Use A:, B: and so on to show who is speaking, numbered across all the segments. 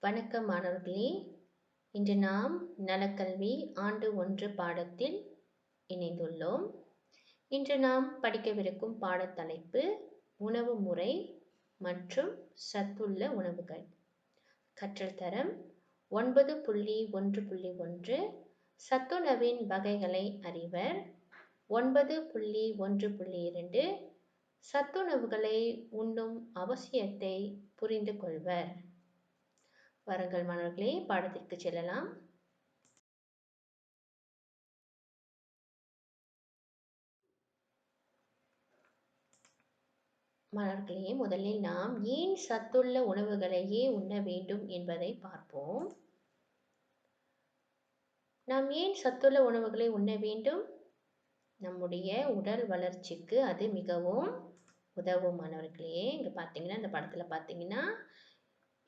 A: வணக்கம் மாணவர்களே. இன்று நாம் நலக்கல்வி ஆண்டு 1 பாடத்தில் இணைந்துள்ளோம். இன்று நாம் படிக்கவிருக்கும் பாடத்தலைப்பு உணவு முறை மற்றும் சத்துள்ள உணவுகள். கற்றல் தரம் 9.1.1 சத்துணவின் வகைகளை அறிவர். 9.1.2 சத்துணவுகளை உண்ணும் அவசியத்தை புரிந்து கொள்வர். வாருங்கள் மாணவர்களே, பாடத்திற்கு செல்லலாம். மாணவர்களே, முதலில் நாம் ஏன் சத்துள்ள உணவுகளையே உண்ண வேண்டும் என்பதை பார்ப்போம். நாம் ஏன் சத்துள்ள உணவுகளை உண்ண வேண்டும்? நம்முடைய உடல் வளர்ச்சிக்கு அது மிகவும் உதவும் மாணவர்களே. இங்க பார்த்தீங்கன்னா, இந்த படத்துல பார்த்தீங்கன்னா,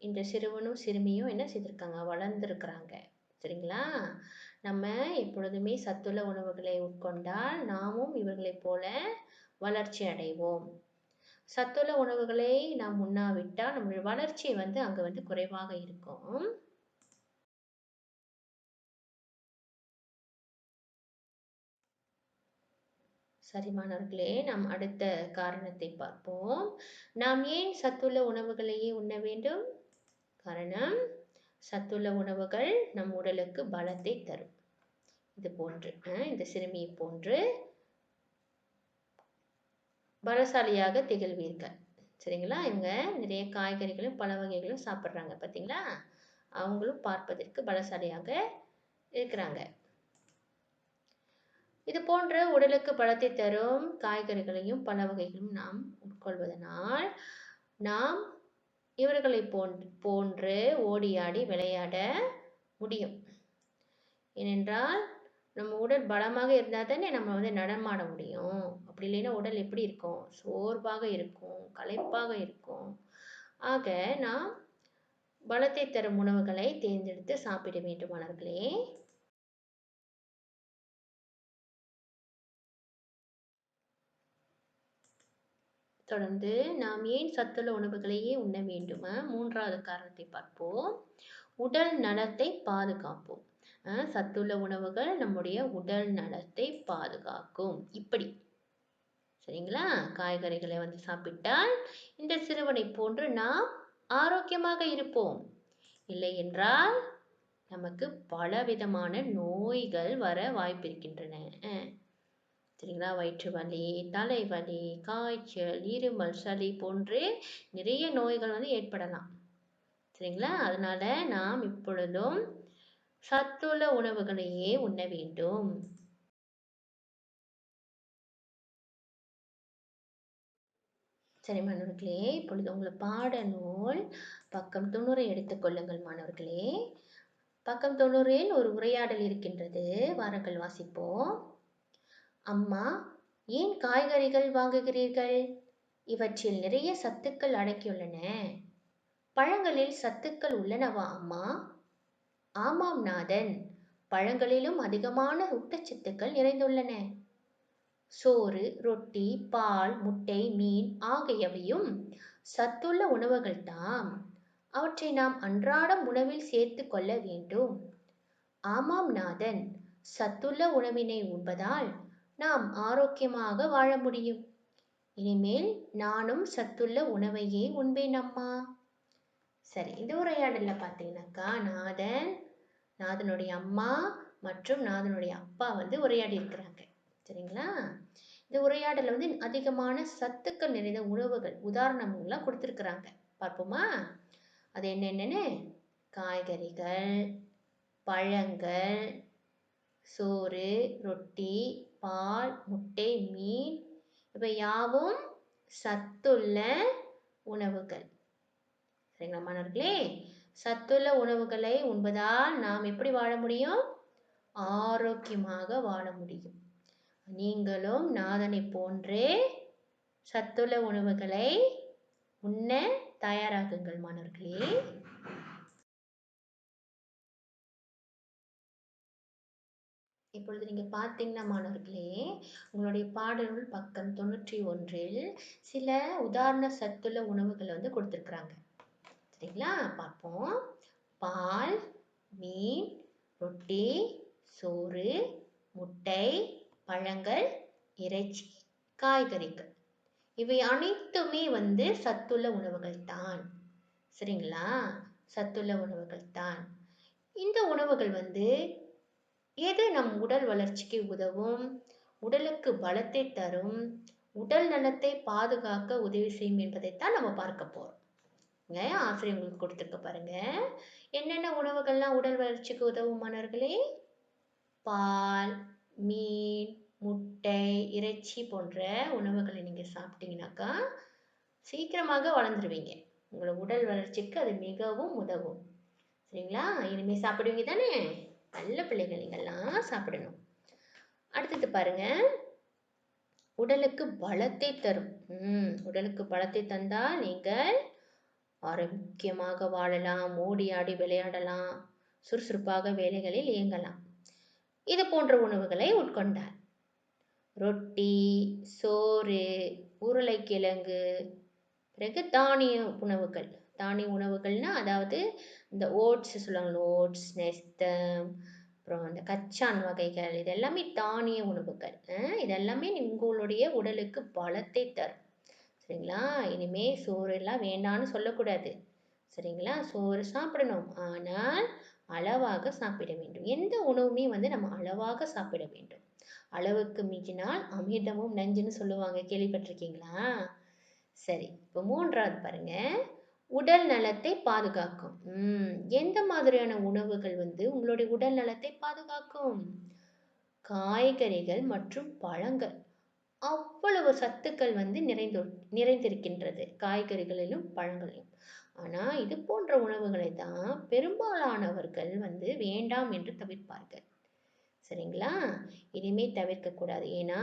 A: இந்த சிறுவனும் சிறுமியும் என்ன செய்திருக்காங்க? வளர்ந்துருக்கிறாங்க. சரிங்களா? நம்ம எப்பொழுதுமே சத்துள்ள உணவுகளை உட்கொண்டால் நாமும் இவர்களைப் போல வளர்ச்சி அடைவோம். சத்துள்ள உணவுகளை நாம் உண்ணாவிட்டால் நம்முடைய வளர்ச்சி அங்க குறைவாக இருக்கும். சரி மாணவர்களே, நாம் அடுத்த காரணத்தை பார்ப்போம். நாம் ஏன் சத்துள்ள உணவுகளையே உண்ண வேண்டும்? காரணம், சத்துள்ள உணவுகள் நம் உடலுக்கு பலத்தை தரும். இது போன்று இந்த சிறுமியை போன்று பலசாலியாக திகழ்வீர்கள். சரிங்களா? இவங்க நிறைய காய்கறிகளும் பழ வகைகளும் சாப்பிட்றாங்க பார்த்தீங்களா? அவங்களும் பார்ப்பதற்கு பலசாலியாக இருக்கிறாங்க. இது போன்ற உடலுக்கு பலத்தை தரும் காய்கறிகளையும் பழ வகைகளும் நாம் உட்கொள்வதனால் நாம் இவர்களை போன்று ஓடியாடி விளையாட முடியும். ஏனென்றால் நம்ம உடல் பலமாக இருந்தால் தானே நம்ம நடமாட முடியும். அப்படி இல்லைன்னா உடல் எப்படி இருக்கும்? சோர்வாக இருக்கும், களைப்பாக இருக்கும். ஆக நாம் பலத்தை தரும் உணவுகளை தேர்ந்தெடுத்து சாப்பிட வேண்டும் மாணவர்களே. தொடர்ந்து நாம் ஏன் சத்துள்ள உணவுகளையே உண்ண வேண்டுமா? 3வது காரணத்தை பார்ப்போம். உடல் நலத்தை பாதுகாப்போம். சத்துள்ள உணவுகள் நம்முடைய உடல் நலத்தை பாதுகாக்கும். இப்படி சரிங்களா? காய்கறிகளை சாப்பிட்டால் இந்த சிறுவனை போன்று நாம் ஆரோக்கியமாக இருப்போம். இல்லை என்றால் நமக்கு பலவிதமான நோய்கள் வர வாய்ப்பிருக்கின்றன. சரிங்களா? வயிற்று வலி, தலைவலி, காய்ச்சல், இருமல், சளி போன்று நிறைய நோய்கள் ஏற்படலாம். சரிங்களா? அதனால நாம் இப்பொழுதும் சத்துள்ள உணவுகளையே உண்ண வேண்டும். சரி மாணவர்களே, இப்பொழுது உங்கள் பாடநூல் பக்கம் 90 எடுத்துக்கொள்ளுங்கள் மாணவர்களே. பக்கம் 90ல் ஒரு உரையாடல் இருக்கின்றது. வாருங்கள் வாசிப்போம். அம்மா, ஏன் காய்கறிகள் வாங்குகிறீர்கள்? இவற்றில் நிறைய சத்துக்கள் அடங்கியுள்ளன. பழங்களில் சத்துக்கள் உள்ளனவா அம்மா? ஆமாம் நாதன், பழங்களிலும் அதிகமான ஊட்டச்சத்துக்கள் நிறைந்துள்ளன. சோறு, ரொட்டி, பால், முட்டை, மீன் ஆகியவையும் சத்துள்ள உணவுகள்தாம். அவற்றை நாம் அன்றாடம் உணவில் சேர்த்து கொள்ள வேண்டும். ஆமாம் நாதன், சத்துள்ள உணவினை உண்பதால் நாம் ஆரோக்கியமாக வாழ முடியும். இனிமேல் நானும் சத்துள்ள உணவையே உண்பேன் அம்மா. சரி, இந்த உரையாடல்ல பார்த்தீங்கன்னாக்கா நாதனுடைய அம்மா மற்றும் நாதனுடைய அப்பா உரையாடி இருக்கிறாங்க. சரிங்களா? இந்த உரையாடல அதிகமான சத்துக்கள் நிறைந்த உணவுகள் உதாரணங்கள்லாம் கொடுத்துருக்குறாங்க. பார்ப்போமா? அது என்னென்னு? காய்கறிகள், பழங்கள், சோறு, ரொட்டி, பால், முட்டை, மீன் இவை யாவும் சத்துள்ள உணவுகள். சரிங்களா மாணவர்களே? சத்துள்ள உணவுகளை உண்பதால் நாம் எப்படி வாழ முடியும்? ஆரோக்கியமாக வாழ முடியும். நீங்களும் நாதனை போன்றே சத்துள்ள உணவுகளை உண்ண தயாராகுங்கள் மாணவர்களே. இப்பொழுது நீங்க பார்த்தீங்கன்னா மாணவர்களே, உங்களுடைய பாடநூல் பக்கம் 91ல் சில உதாரண சத்துள்ள உணவுகளை கொடுத்துருக்குறாங்க. சரிங்களா? பார்ப்போம். பால், மீன், ரொட்டி, சோறு, முட்டை, பழங்கள், இறைச்சி, காய்கறிகள். இவை அனைத்துமே சத்துள்ள உணவுகள் தான். சரிங்களா? சத்துள்ள உணவுகள் தான். இந்த உணவுகள் எது நம் உடல் வளர்ச்சிக்கு உதவும், உடலுக்கு பலத்தை தரும், உடல் நலத்தை பாதுகாக்க உதவி செய்யும் என்பதைத்தான் நம்ம பார்க்க போறோம். ஆசிரியர் உங்களுக்கு கொடுத்துருக்க பாருங்க. என்னென்ன உணவுகள்லாம் உடல் வளர்ச்சிக்கு உதவும் மாணவர்களே? பால், மீன், முட்டை, இறைச்சி போன்ற உணவுகளை நீங்க சாப்பிட்டீங்கன்னாக்கா சீக்கிரமாக வளர்ந்துருவீங்க. உங்களோட உடல் வளர்ச்சிக்கு அது மிகவும் உதவும். சரிங்களா? இனிமே சாப்பிடுவீங்க தானே? நல்ல பிள்ளைகள் நீங்கள்லாம் சாப்பிடணும். அடுத்தது பாருங்க, உடலுக்கு பலத்தை தரும். உடலுக்கு பலத்தை தந்தால் நீங்கள் ஆரோக்கியமாக வாழலாம், ஓடி ஆடி விளையாடலாம், சுறுசுறுப்பாக வேலைகளில் இயங்கலாம். இது போன்ற உணவுகளை உட்கொண்டார். ரொட்டி, சோறு, உருளைக்கிழங்கு, பிறகு தானிய உணவுகள். தானிய உணவுகள்னா அதாவது இந்த ஓட்ஸ் சொல்லுவாங்க, ஓட்ஸ், நெஸ்தம், அப்புறம் இந்த கச்சான் வகைகள், இதெல்லாமே தானிய உணவுகள். இதெல்லாமே உங்களுடைய உடலுக்கு பலத்தை தரும். சரிங்களா? இனிமே சோறு எல்லாம் வேண்டான்னு சொல்லக்கூடாது. சரிங்களா? சோறு சாப்பிடணும், ஆனால் அளவாக சாப்பிட வேண்டும். எந்த உணவுமே நம்ம அளவாக சாப்பிட வேண்டும். அளவுக்கு மீறினால் அமிர்தமும் நஞ்சுன்னு சொல்லுவாங்க, கேள்விப்பட்டிருக்கீங்களா? சரி, இப்போ மூன்றாவது பாருங்க, உடல் நலத்தை பாதுகாக்கும். எந்த மாதிரியான உணவுகள் உங்களுடைய உடல் நலத்தை பாதுகாக்கும்? காய்கறிகள் மற்றும் பழங்கள். அவ்வளவு சத்துக்கள் நிறைந்திருக்கின்றது காய்கறிகளிலும் பழங்களிலும். ஆனா இது போன்ற உணவுகளை தான் பெரும்பாலானவர்கள் வேண்டாம் என்று தவிர்ப்பார்கள். சரிங்களா? இனிமே தவிர்க்க கூடாது. ஏன்னா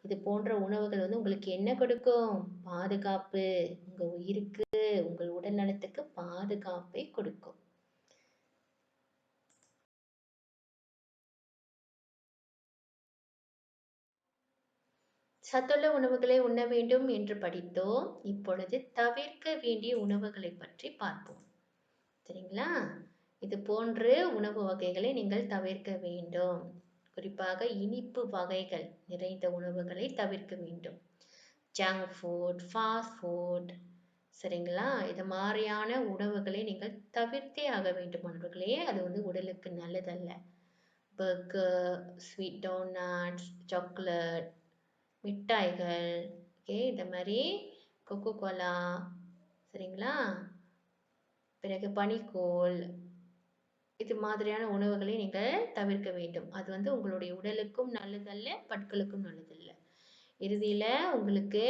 A: இது போன்ற உணவுகள் உங்களுக்கு என்ன கொடுக்கும்? பாதுகாப்பு. உங்க உயிருக்கு, உங்கள் உடல் நலத்துக்கு பாதுகாப்பை கொடுக்கும். சத்துள்ள உணவுகளை உண்ண வேண்டும் என்று படித்தோம். இப்பொழுது தவிர்க்க வேண்டிய உணவுகளை பற்றி பார்ப்போம். சரிங்களா? இது போன்று உணவு வகைகளை நீங்கள் தவிர்க்க வேண்டும். குறிப்பாக இனிப்பு வகைகள் நிறைந்த உணவுகளை தவிர்க்க வேண்டும். ஜங்க் ஃபுட், ஃபாஸ்ட் ஃபுட், சரிங்களா? இது மாதிரியான உணவுகளை நீங்கள் தவிர்த்தே ஆக வேண்டும் மாணவர்களே. அது உடலுக்கு நல்லதல்ல. பர்கர், ஸ்வீட் டோனட்ஸ், சாக்லேட், மிட்டாய்கள், இந்த மாதிரி கொக்கோ கோலா, சரிங்களா? பிறகு பனிக்கூழ், இது மாதிரியான உணவுகளை நீங்கள் தவிர்க்க வேண்டும். அது உங்களுடைய உடலுக்கும் நல்லதல்ல, பற்களுக்கும் நல்லதல்ல. இறுதியில் உங்களுக்கு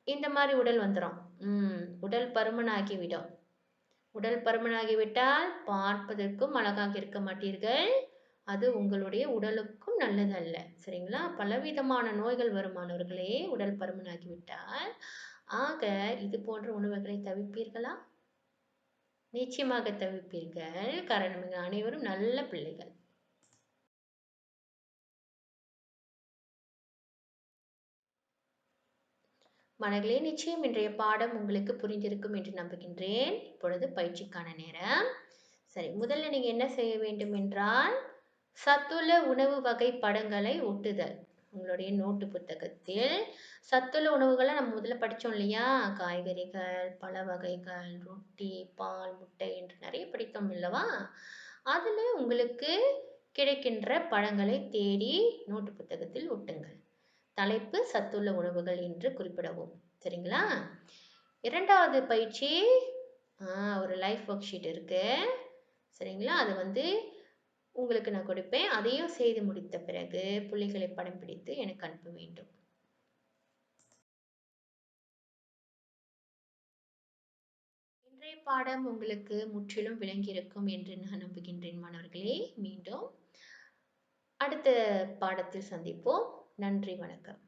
A: இந்த மாதிரி உடல் வந்துடும். உடல் பருமனாகிவிடும். உடல் பருமனாகிவிட்டால் பார்ப்பதற்கும் அழகாக இருக்க மாட்டீர்கள். அது உங்களுடைய உடலுக்கும் நல்லதல்ல. சரிங்களா? பலவிதமான நோய்கள் வருமானவர்களே உடல் பருமனாகிவிட்டால். ஆக இது போன்ற உணவுகளை தவிர்ப்பீர்களா? நிச்சயமாக தவிர்ப்பீர்கள். காரணம் நீங்கள் அனைவரும் நல்ல பிள்ளைகள். மாணவர்களே, நிச்சயம் இன்றைய பாடம் உங்களுக்கு புரிந்திருக்கும் என்று நம்புகின்றேன். இப்பொழுது பயிற்சிக்கான நேரம். சரி, முதல்ல நீங்க என்ன செய்ய வேண்டும் என்றால், சத்துள்ள உணவு வகை படங்களை ஒட்டுதல். உங்களுடைய நோட்டு புத்தகத்தில் சத்துள்ள உணவுகளை நம்ம முதல்ல படித்தோம் இல்லையா? காய்கறிகள், பழ வகைகள், ரொட்டி, பால், முட்டை என்று நிறைய படித்தோம் இல்லவா? அதில் உங்களுக்கு கிடைக்கின்ற பழங்களை தேடி நோட்டு புத்தகத்தில் ஒட்டுங்கள். தலைப்பு சத்துள்ள உணவுகள் என்று குறிப்பிடவும். சரிங்களா? இரண்டாவது பயிற்சி, ஒரு லைஃப் ஒர்க் ஷீட் இருக்கு. சரிங்களா? அது உங்களுக்கு நான் கொடுப்பேன். அதையும் செய்து முடித்த பிறகு புள்ளிகளை படம் பிடித்து எனக்கு அனுப்ப வேண்டும். இன்றைய பாடம் உங்களுக்கு முற்றிலும் விளங்கியிருக்கும் என்று நான் நம்புகின்றேன் மாணவர்களே. மீண்டும் அடுத்த பாடத்தில் சந்திப்போம். நன்றி, வணக்கம்.